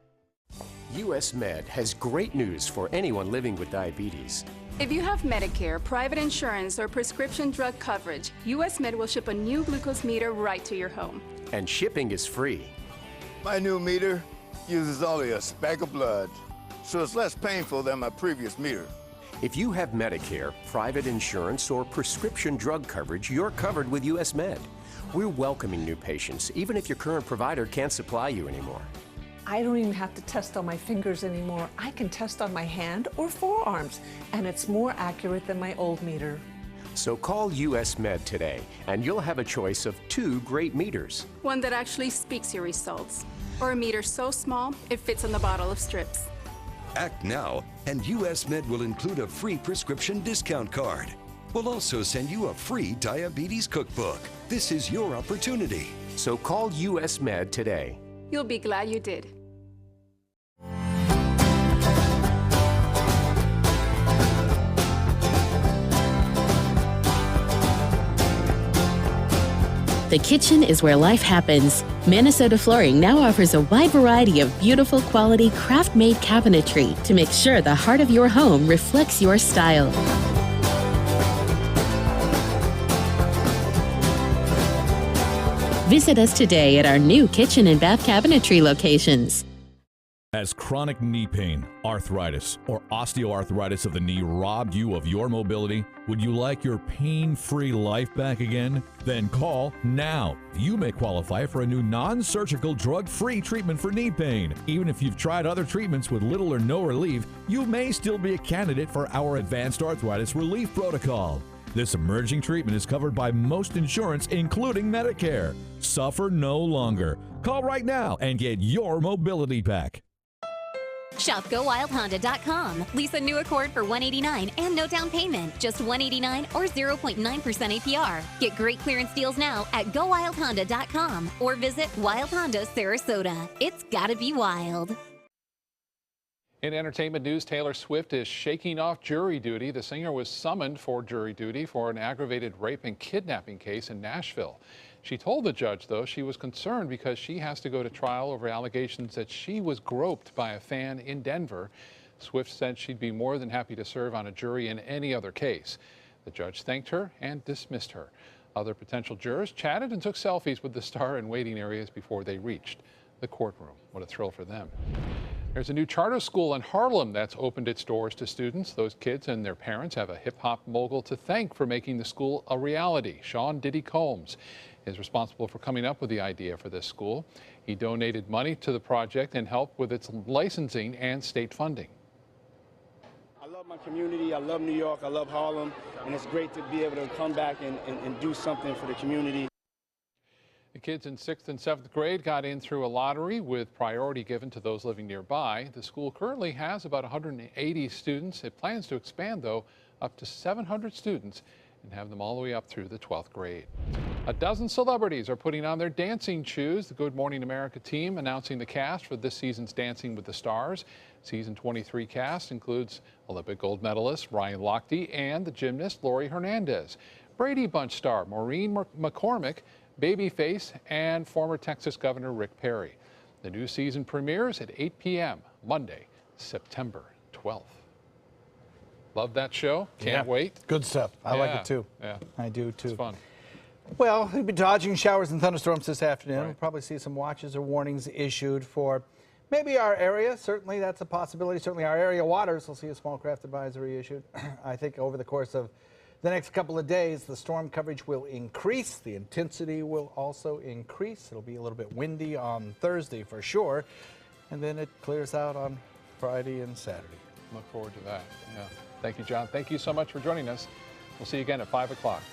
US Med has great news for anyone living with diabetes. If you have Medicare, private insurance, or prescription drug coverage, US Med will ship a new glucose meter right to your home. And shipping is free. My new meter uses only a speck of blood, so it's less painful than my previous meter. If you have Medicare, private insurance, or prescription drug coverage, you're covered with US Med. We're welcoming new patients, even if your current provider can't supply you anymore. I don't even have to test on my fingers anymore. I can test on my hand or forearms, and it's more accurate than my old meter. So call US Med today, and you'll have a choice of 2 great meters. One that actually speaks your results, or a meter so small it fits in the bottle of strips. Act now, and US Med will include a free prescription discount card. We'll also send you a free diabetes cookbook. This is your opportunity. So call US Med today. You'll be glad you did. The kitchen is where life happens. Minnesota Flooring now offers a wide variety of beautiful quality craft-made cabinetry to make sure the heart of your home reflects your style. Visit us today at our new kitchen and bath cabinetry locations. Has chronic knee pain, arthritis, or osteoarthritis of the knee robbed you of your mobility? Would you like your pain-free life back again? Then call now. You may qualify for a new non-surgical drug-free treatment for knee pain. Even if you've tried other treatments with little or no relief, you may still be a candidate for our Advanced Arthritis Relief Protocol. This emerging treatment is covered by most insurance, including Medicare. Suffer no longer. Call right now and get your mobility back. Shop GoWildHonda.com. Lease a new Accord for $189 and no down payment, just $189 or 0.9% APR. Get great clearance deals now at GoWildHonda.com or visit Wild Honda Sarasota. It's gotta be wild. In entertainment news, Taylor Swift is shaking off jury duty. The singer was summoned for jury duty for an aggravated rape and kidnapping case in Nashville. She told the judge, though, she was concerned because she has to go to trial over allegations that she was groped by a fan in Denver. Swift said she'd be more than happy to serve on a jury in any other case. The judge thanked her and dismissed her. Other potential jurors chatted and took selfies with the star in waiting areas before they reached the courtroom. What a thrill for them. There's a new charter school in Harlem that's opened its doors to students. Those kids and their parents have a hip-hop mogul to thank for making the school a reality. Sean Diddy Combs is responsible for coming up with the idea for this school. He donated money to the project and helped with its licensing and state funding. I love my community, I love New York, I love Harlem, and it's great to be able to come back and do something for the community. The kids in 6th and 7th grade got in through a lottery with priority given to those living nearby. The school currently has about 180 students. It plans to expand, though, up to 700 students and have them all the way up through the 12th grade. A dozen celebrities are putting on their dancing shoes. The Good Morning America team announcing the cast for this season's Dancing with the Stars. Season 23 cast includes Olympic gold medalist Ryan Lochte and the gymnast Lori Hernandez, Brady Bunch star Maureen McCormick, Babyface, and former Texas Governor Rick Perry. The new season premieres at 8 p.m. Monday, September 12th. Love that show. Can't wait. Good stuff. I like it too. Yeah. I do too. It's fun. Well, we'll be dodging showers and thunderstorms this afternoon. We'll probably see some watches or warnings issued for maybe our area. Certainly that's a possibility. Certainly our area waters will see a small craft advisory issued. I think over the course of the next couple of days, the storm coverage will increase. The intensity will also increase. It'll be a little bit windy on Thursday for sure. And then it clears out on Friday and Saturday. Look forward to that. Yeah. Thank you, John. Thank you so much for joining us. We'll see you again at 5 o'clock.